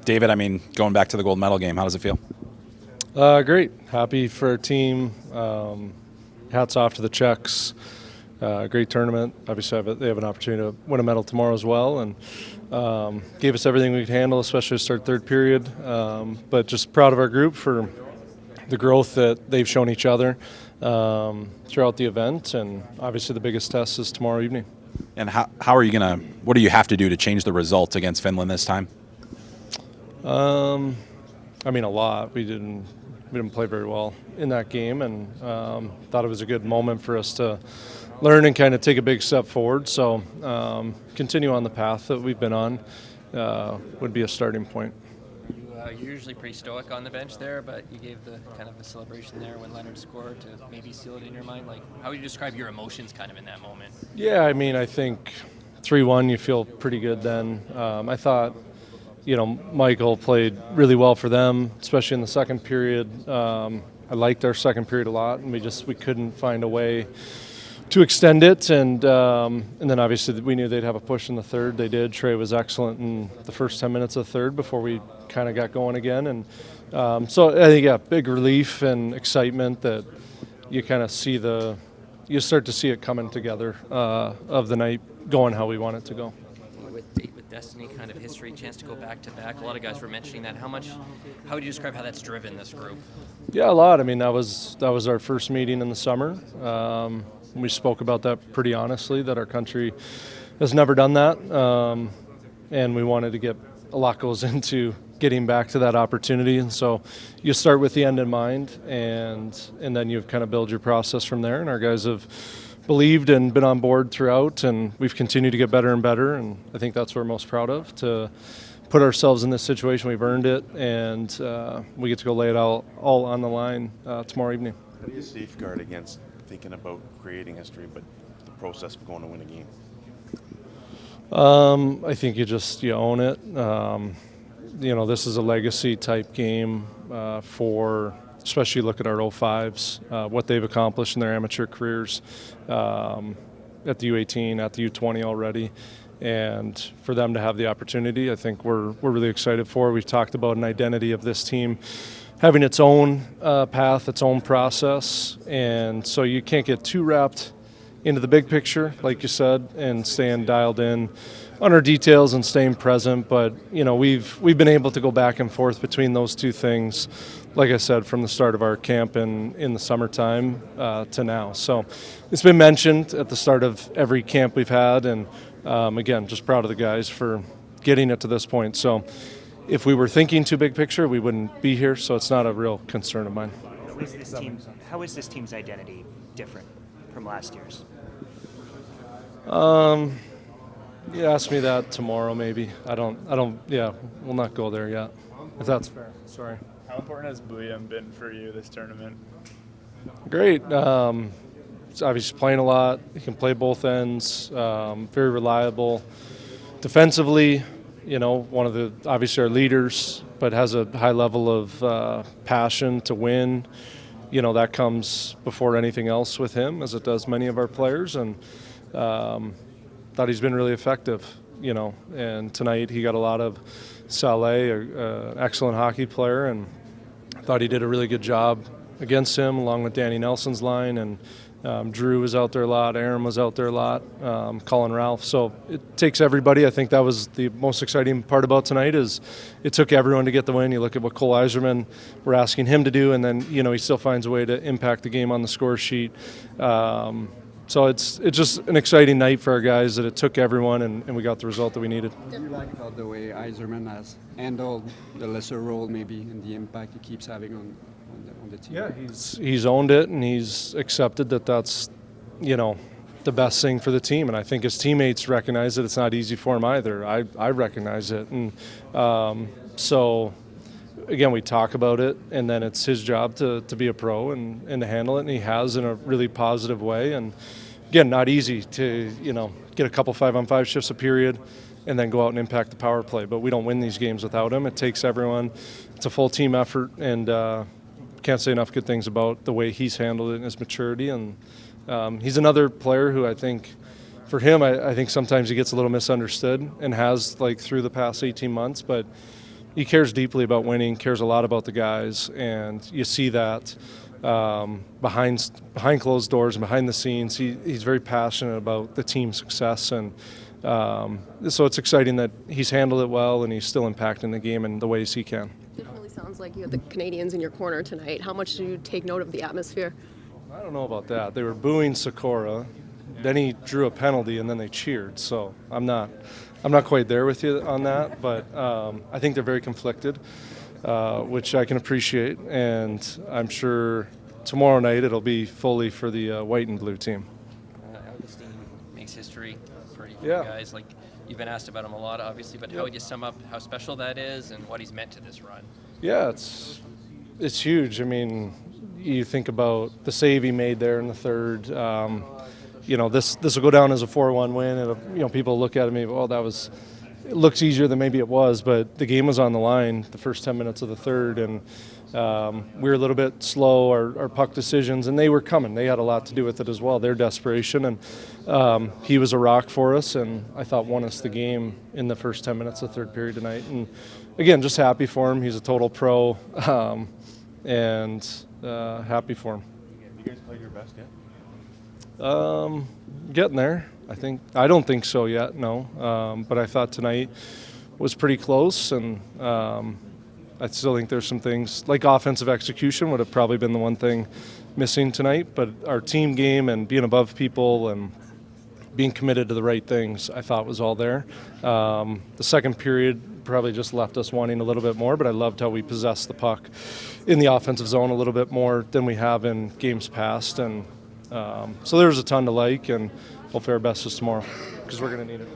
David, I mean, going back to the gold medal game, how does it feel? Great. Happy for our team. Hats off to the Czechs. Great tournament. Obviously, they have an opportunity to win a medal tomorrow as well, and gave us everything we could handle, especially to start third period. But just proud of our group for the growth that they've shown each other throughout the event, and obviously the biggest test is tomorrow evening. And how are you going to – what do you have to do to change the result against Finland this time? I mean, a lot. We didn't play very well in that game, and thought it was a good moment for us to learn and kind of take a big step forward. So continue on the path that we've been on would be a starting point. You're usually pretty stoic on the bench there, but you gave the kind of a celebration there when Leonard scored to maybe seal it in your mind. Like, how would you describe your emotions kind of in that moment? Yeah, I mean, I think 3-1, you feel pretty good then. I thought, Michael played really well for them, especially in the second period. I liked our second period a lot, and we couldn't find a way to extend it, and then obviously we knew they'd have a push in the third. They did. Trey was excellent in the first 10 minutes of the third before we kind of got going again, and so I think big relief and excitement that you kind of see you start to see it coming together of the night going how we want it to go. With Destiny kind of history, chance to go back to back. A lot of guys were mentioning that. How would you describe how that's driven this group? Yeah, a lot. I mean, that was our first meeting in the summer. We spoke about that pretty honestly, that our country has never done that, and we wanted to get a lot goes into getting back to that opportunity. And so you start with the end in mind, and then you kind of build your process from there. And our guys have believed and been on board throughout, and we've continued to get better and better. And I think that's what we're most proud of, to put ourselves in this situation. We've earned it, and we get to go lay it all on the line tomorrow evening. How do you safeguard against thinking about creating history, but the process of going to win a game? I think you own it. This is a legacy type game especially look at our 05s, what they've accomplished in their amateur careers at the U18, at the U20 already. And for them to have the opportunity, I think we're really excited for. We've talked about an identity of this team having its own path, its own process, and so you can't get too wrapped into the big picture, like you said, and staying dialed in on our details and staying present. But we've been able to go back and forth between those two things, like I said, from the start of our camp in the summertime to now. So it's been mentioned at the start of every camp we've had, and again, just proud of the guys for getting it to this point. So if we were thinking too big picture, we wouldn't be here, so it's not a real concern of mine. How is this team's identity different from last year's? You ask me that tomorrow, maybe. We'll not go there yet, if that's fair. Sorry. How important has William been for you this tournament? Great. He's obviously playing a lot. He can play both ends. Very reliable. Defensively, one of the obviously our leaders, but has a high level of passion to win. That comes before anything else with him, as it does many of our players, and thought he's been really effective. And tonight he got a lot of Saleh, an excellent hockey player, and I thought he did a really good job against him, along with Danny Nelson's line, and Drew was out there a lot, Aaron was out there a lot, Colin Ralph. So it takes everybody. I think that was the most exciting part about tonight, is it took everyone to get the win. You look at what Cole Eiserman, we're asking him to do, and then he still finds a way to impact the game on the score sheet. So it's just an exciting night for our guys, that it took everyone, and we got the result that we needed. What do you like about the way Eiserman has handled the lesser role, maybe, and the impact he keeps having on the team? Yeah, he's owned it, and he's accepted that that's the best thing for the team. And I think his teammates recognize that it's not easy for him either. I recognize it, and so again, we talk about it, and then it's his job to be a pro and to handle it, and he has in a really positive way. And again, not easy to get a couple 5-on-5 shifts a period and then go out and impact the power play. But we don't win these games without him. It takes everyone. It's a full team effort, and can't say enough good things about the way he's handled it and his maturity. And he's another player who I think for him, I think sometimes he gets a little misunderstood and has like through the past 18 months, but he cares deeply about winning, cares a lot about the guys, and you see that behind closed doors and behind the scenes. He's very passionate about the team's success, and so it's exciting that he's handled it well and he's still impacting the game in the ways he can. Definitely sounds like you have the Canadians in your corner tonight. How much do you take note of the atmosphere? I don't know about that. They were booing Sikora, then he drew a penalty, and then they cheered. So I'm not quite there with you on that, but I think they're very conflicted, which I can appreciate, and I'm sure tomorrow night it'll be fully for the white and blue team. Augustine makes history for you Yeah. guys. Like, you've been asked about him a lot, obviously, but how would you sum up how special that is and what he's meant to this run? Yeah, it's huge. I mean, you think about the save he made there in the third. This will go down as a 4-1 win. It'll, people look at it and maybe, it looks easier than maybe it was, but the game was on the line the first 10 minutes of the third, and we were a little bit slow, our puck decisions, and they were coming. They had a lot to do with it as well, their desperation, and he was a rock for us, and I thought won us the game in the first 10 minutes of the third period tonight. And again, just happy for him. He's a total pro, and happy for him. You guys played your best yet? Getting there. I don't think so yet, no. But I thought tonight was pretty close, and I still think there's some things, like offensive execution would have probably been the one thing missing tonight, but our team game and being above people and being committed to the right things, I thought was all there. The second period probably just left us wanting a little bit more, but I loved how we possessed the puck in the offensive zone a little bit more than we have in games past, and so there was a ton to like, and hopefully our best is tomorrow because we're going to need it.